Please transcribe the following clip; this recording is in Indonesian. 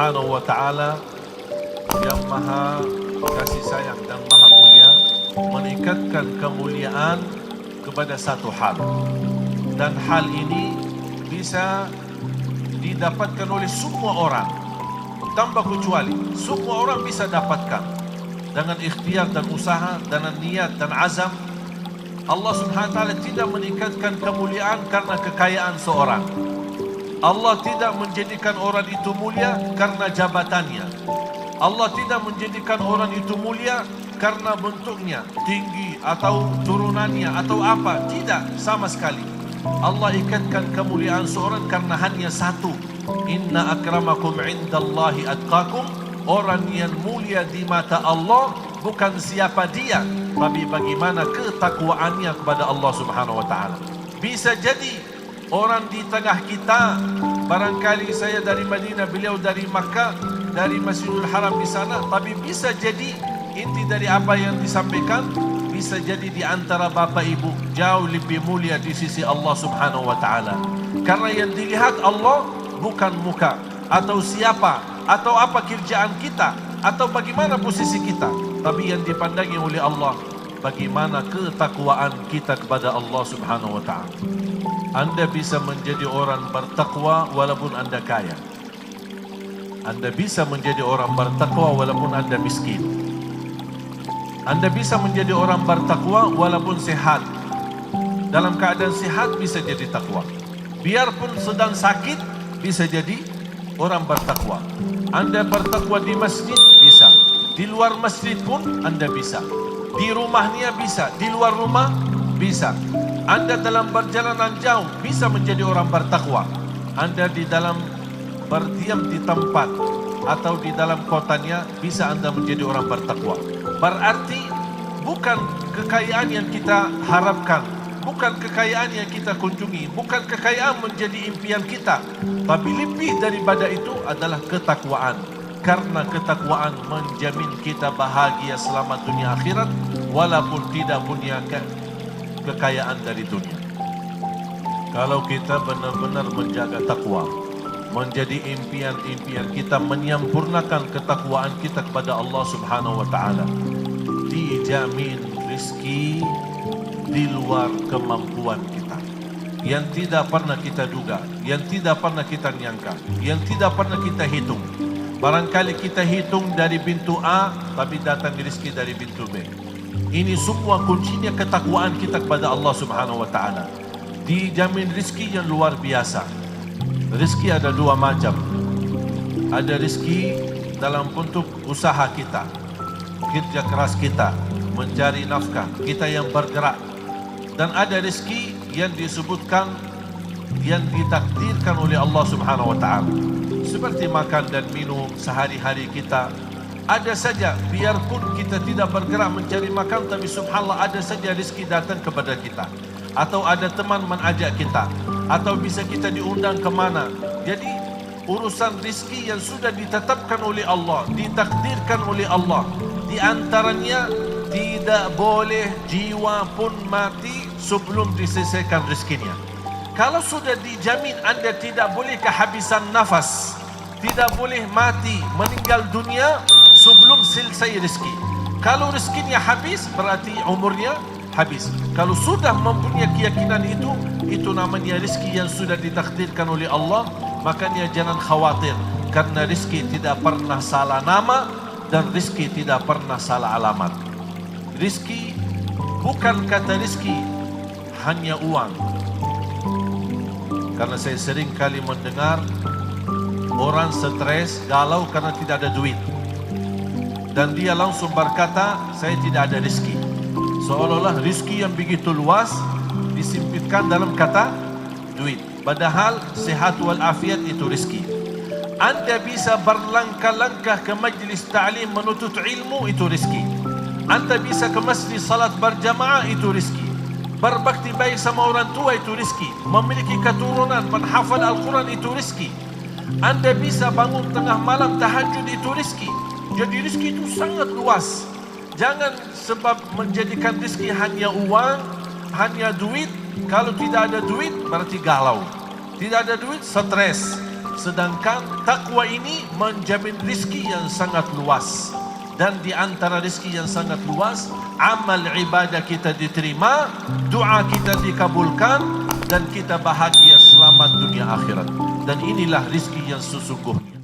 Subhanahu wa ta'ala yang maha kasih sayang dan maha mulia meningkatkan kemuliaan kepada satu hal, dan hal ini bisa didapatkan oleh semua orang tanpa kecuali. Semua orang bisa dapatkan dengan ikhtiar dan usaha, dengan niat dan azam. Allah Subhanahu wa ta'ala tidak meningkatkan kemuliaan karena kekayaan seorang. Allah tidak menjadikan orang itu mulia karena jabatannya. Allah tidak menjadikan orang itu mulia karena bentuknya tinggi atau turunannya atau apa. Tidak, sama sekali. Allah ikatkan kemuliaan seorang karena hanya satu. Inna akramakum indallahi atqakum. Orang yang mulia di mata Allah bukan siapa dia, tapi bagaimana ketakwaannya kepada Allah Subhanahu wa ta'ala. Bisa jadi orang di tengah kita, barangkali saya dari Madinah, beliau dari Makkah, dari Masjidil Haram di sana, tapi bisa jadi inti dari apa yang disampaikan, bisa jadi di antara bapak ibu jauh lebih mulia di sisi Allah Subhanahu wa ta'ala. Karena yang dilihat Allah bukan muka atau siapa atau apa kerjaan kita atau bagaimana posisi kita, tapi yang dipandangi oleh Allah bagaimana ketakwaan kita kepada Allah Subhanahu wa ta'ala. Anda bisa menjadi orang bertakwa walaupun Anda kaya. Anda bisa menjadi orang bertakwa walaupun Anda miskin. Anda bisa menjadi orang bertakwa walaupun sehat. Dalam keadaan sehat bisa jadi takwa. Biarpun sedang sakit bisa jadi orang bertakwa. Anda bertakwa di masjid bisa. Di luar masjid pun Anda bisa. Di rumahnya bisa, di luar rumah bisa. Anda dalam perjalanan jauh bisa menjadi orang bertakwa. Anda di dalam berdiam di tempat atau di dalam kotanya bisa Anda menjadi orang bertakwa. Berarti bukan kekayaan yang kita harapkan, bukan kekayaan yang kita kunjungi, bukan kekayaan menjadi impian kita, tapi lebih daripada itu adalah ketakwaan. Karena ketakwaan menjamin kita bahagia selama dunia akhirat walaupun tidak punya kekayaan dari dunia. Kalau kita benar-benar menjaga takwa, menjadi impian-impian kita, menyempurnakan ketakwaan kita kepada Allah Subhanahu wa ta'ala, dijamin rizki di luar kemampuan kita, yang tidak pernah kita duga, yang tidak pernah kita nyangka, yang tidak pernah kita hitung. Barangkali kita hitung dari pintu A, tapi datang rizki dari pintu B. Ini semua kuncinya ketakwaan kita kepada Allah Subhanahu wa ta'ala. Dijamin rizki yang luar biasa. Rizki ada dua macam. Ada rizki dalam bentuk usaha kita, kerja keras kita, mencari nafkah, kita yang bergerak. Dan ada rizki yang disebutkan, yang ditakdirkan oleh Allah Subhanahu wa ta'ala. Seperti makan dan minum sehari-hari kita. Ada saja, biarpun kita tidak bergerak mencari makan, tapi subhanallah ada saja rezeki datang kepada kita. Atau ada teman mengajak kita, atau bisa kita diundang kemana. Jadi urusan rezeki yang sudah ditetapkan oleh Allah, ditakdirkan oleh Allah, di antaranya tidak boleh jiwa pun mati sebelum diselesaikan rezekinya. Kalau sudah dijamin Anda tidak boleh kehabisan nafas, tidak boleh mati, meninggal dunia sebelum selesai rezeki. Kalau rezekinya habis, berarti umurnya habis. Kalau sudah mempunyai keyakinan itu namanya rezeki yang sudah ditakdirkan oleh Allah. Makanya jangan khawatir, karena rezeki tidak pernah salah nama dan rezeki tidak pernah salah alamat. Rezeki bukan kata rezeki hanya uang. Karena saya sering kali mendengar orang stres, galau karena tidak ada duit. Dan dia langsung berkata, saya tidak ada rezeki. Seolah-olah rezeki yang begitu luas disempitkan dalam kata duit. Padahal sehat walafiat itu rezeki. Anda bisa berlangkah-langkah ke majlis ta'lim menuntut ilmu, itu rezeki. Anda bisa ke masjid salat berjamaah, itu rezeki. Berbakti baik sama orang tua, itu rezeki. Memiliki keturunan, menghafal Al-Quran, itu rezeki. Anda bisa bangun tengah malam tahajud, itu rezeki. Jadi rezeki itu sangat luas. Jangan sebab menjadikan rezeki hanya uang, hanya duit. Kalau tidak ada duit berarti galau. Tidak ada duit, stres. Sedangkan takwa ini menjamin rizki yang sangat luas. Dan di antara rizki yang sangat luas, amal ibadah kita diterima, doa kita dikabulkan, dan kita bahagia selamat dunia akhirat. Dan inilah rizki yang sesungguhnya.